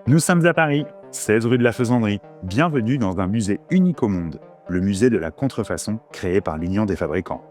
Nous sommes à Paris, 16 rue de la Faisanderie. Bienvenue dans un musée unique au monde, le musée de la contrefaçon créé par l'Union des fabricants.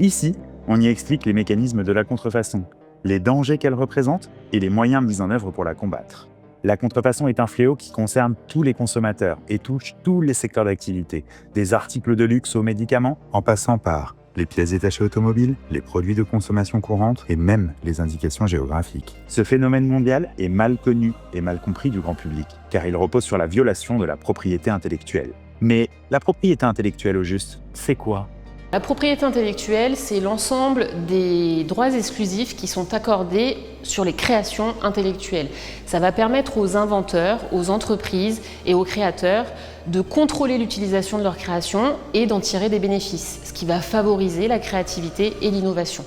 Ici, on y explique les mécanismes de la contrefaçon, les dangers qu'elle représente et les moyens mis en œuvre pour la combattre. La contrefaçon est un fléau qui concerne tous les consommateurs et touche tous les secteurs d'activité, des articles de luxe aux médicaments, en passant par les pièces détachées automobiles, les produits de consommation courante et même les indications géographiques. Ce phénomène mondial est mal connu et mal compris du grand public, car il repose sur la violation de la propriété intellectuelle. Mais la propriété intellectuelle au juste, c'est quoi ? La propriété intellectuelle, c'est l'ensemble des droits exclusifs qui sont accordés sur les créations intellectuelles. Ça va permettre aux inventeurs, aux entreprises et aux créateurs de contrôler l'utilisation de leurs créations et d'en tirer des bénéfices, ce qui va favoriser la créativité et l'innovation.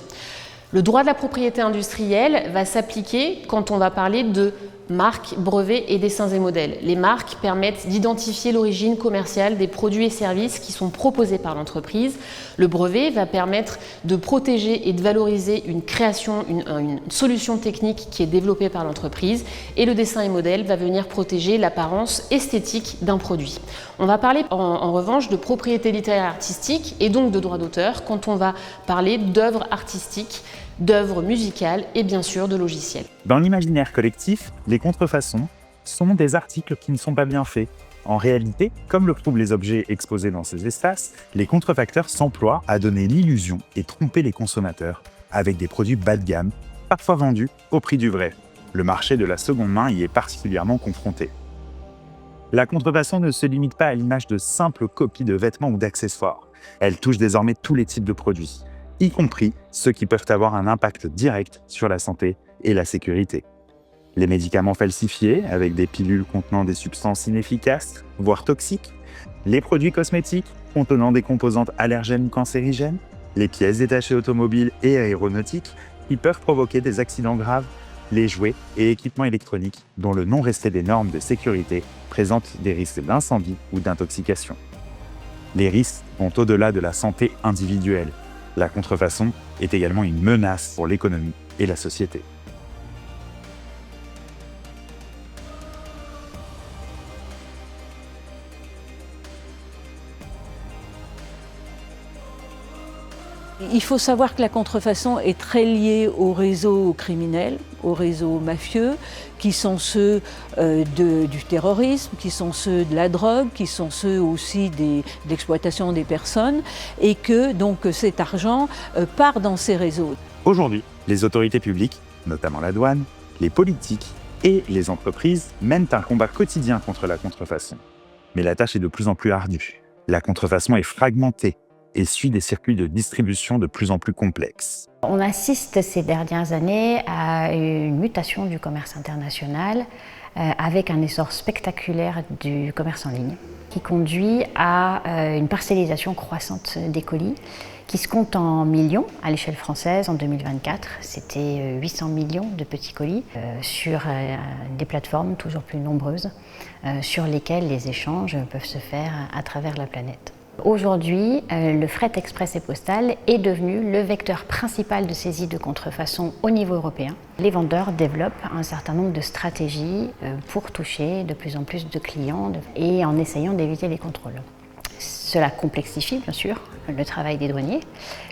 Le droit de la propriété industrielle va s'appliquer quand on va parler de marques, brevets et dessins et modèles. Les marques permettent d'identifier l'origine commerciale des produits et services qui sont proposés par l'entreprise. Le brevet va permettre de protéger et de valoriser une création, une solution technique qui est développée par l'entreprise. Et le dessin et modèle va venir protéger l'apparence esthétique d'un produit. On va parler en revanche de propriété littéraire artistique et donc de droit d'auteur quand on va parler d'œuvres artistiques, d'œuvres musicales et bien sûr de logiciels. Dans l'imaginaire collectif, les contrefaçons sont des articles qui ne sont pas bien faits. En réalité, comme le prouvent les objets exposés dans ces espaces, les contrefacteurs s'emploient à donner l'illusion et tromper les consommateurs avec des produits bas de gamme, parfois vendus au prix du vrai. Le marché de la seconde main y est particulièrement confronté. La contrefaçon ne se limite pas à l'image de simples copies de vêtements ou d'accessoires. Elle touche désormais tous les types de produits, y compris ceux qui peuvent avoir un impact direct sur la santé et la sécurité. Les médicaments falsifiés, avec des pilules contenant des substances inefficaces, voire toxiques, les produits cosmétiques contenant des composantes allergènes ou cancérigènes, les pièces détachées automobiles et aéronautiques qui peuvent provoquer des accidents graves, les jouets et équipements électroniques dont le non-respect des normes de sécurité présente des risques d'incendie ou d'intoxication. Les risques vont au-delà de la santé individuelle. La contrefaçon est également une menace pour l'économie et la société. Il faut savoir que la contrefaçon est très liée aux réseaux criminels, aux réseaux mafieux, qui sont ceux du terrorisme, qui sont ceux de la drogue, qui sont ceux aussi de l'exploitation des personnes, et que donc cet argent part dans ces réseaux. Aujourd'hui, les autorités publiques, notamment la douane, les politiques et les entreprises mènent un combat quotidien contre la contrefaçon. Mais la tâche est de plus en plus ardue. La contrefaçon est fragmentée et suit des circuits de distribution de plus en plus complexes. On assiste ces dernières années à une mutation du commerce international avec un essor spectaculaire du commerce en ligne qui conduit à une parcellisation croissante des colis qui se compte en millions à l'échelle française en 2024. C'était 800 millions de petits colis sur des plateformes toujours plus nombreuses sur lesquelles les échanges peuvent se faire à travers la planète. Aujourd'hui, le fret express et postal est devenu le vecteur principal de saisie de contrefaçon au niveau européen. Les vendeurs développent un certain nombre de stratégies pour toucher de plus en plus de clients et en essayant d'éviter les contrôles. Cela complexifie bien sûr le travail des douaniers,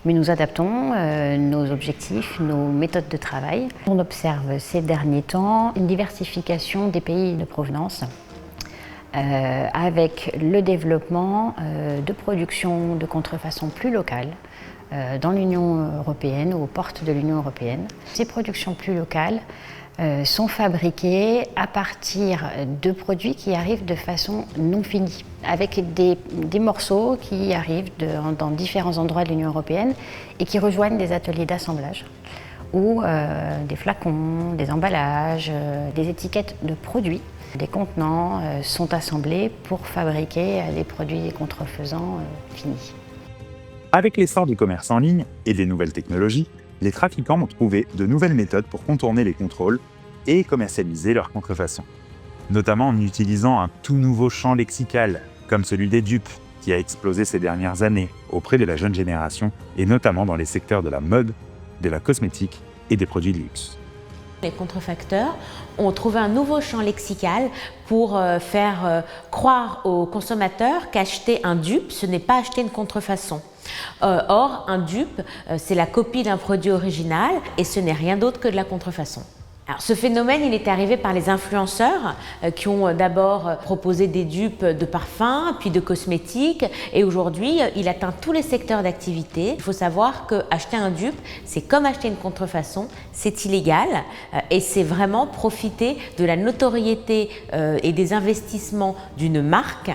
mais nous adaptons nos objectifs, nos méthodes de travail. On observe ces derniers temps une diversification des pays de provenance. Avec le développement de production de contrefaçon plus locale dans l'Union européenne ou aux portes de l'Union européenne. Ces productions plus locales sont fabriquées à partir de produits qui arrivent de façon non finie, avec des morceaux qui arrivent dans différents endroits de l'Union européenne et qui rejoignent des ateliers d'assemblage où des flacons, des emballages, des étiquettes de produits. Des contenants sont assemblés pour fabriquer des produits contrefaisants finis. Avec l'essor du commerce en ligne et des nouvelles technologies, les trafiquants ont trouvé de nouvelles méthodes pour contourner les contrôles et commercialiser leurs contrefaçons. Notamment en utilisant un tout nouveau champ lexical, comme celui des dupes, qui a explosé ces dernières années auprès de la jeune génération et notamment dans les secteurs de la mode, de la cosmétique et des produits de luxe. Les contrefacteurs ont trouvé un nouveau champ lexical pour faire croire aux consommateurs qu'acheter un dupe, ce n'est pas acheter une contrefaçon. Or, un dupe, c'est la copie d'un produit original et ce n'est rien d'autre que de la contrefaçon. Alors, ce phénomène, il est arrivé par les influenceurs qui ont d'abord proposé des dupes de parfums, puis de cosmétiques, et aujourd'hui, il atteint tous les secteurs d'activité. Il faut savoir qu'acheter un dupe, c'est comme acheter une contrefaçon, c'est illégal et c'est vraiment profiter de la notoriété et des investissements d'une marque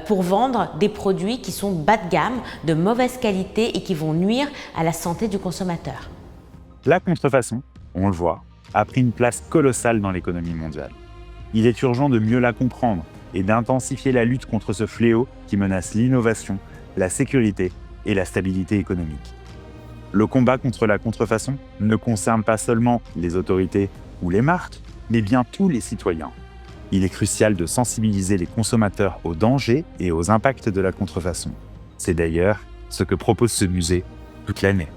pour vendre des produits qui sont bas de gamme, de mauvaise qualité et qui vont nuire à la santé du consommateur. La contrefaçon, on le voit, a pris une place colossale dans l'économie mondiale. Il est urgent de mieux la comprendre et d'intensifier la lutte contre ce fléau qui menace l'innovation, la sécurité et la stabilité économique. Le combat contre la contrefaçon ne concerne pas seulement les autorités ou les marques, mais bien tous les citoyens. Il est crucial de sensibiliser les consommateurs aux dangers et aux impacts de la contrefaçon. C'est d'ailleurs ce que propose ce musée toute l'année.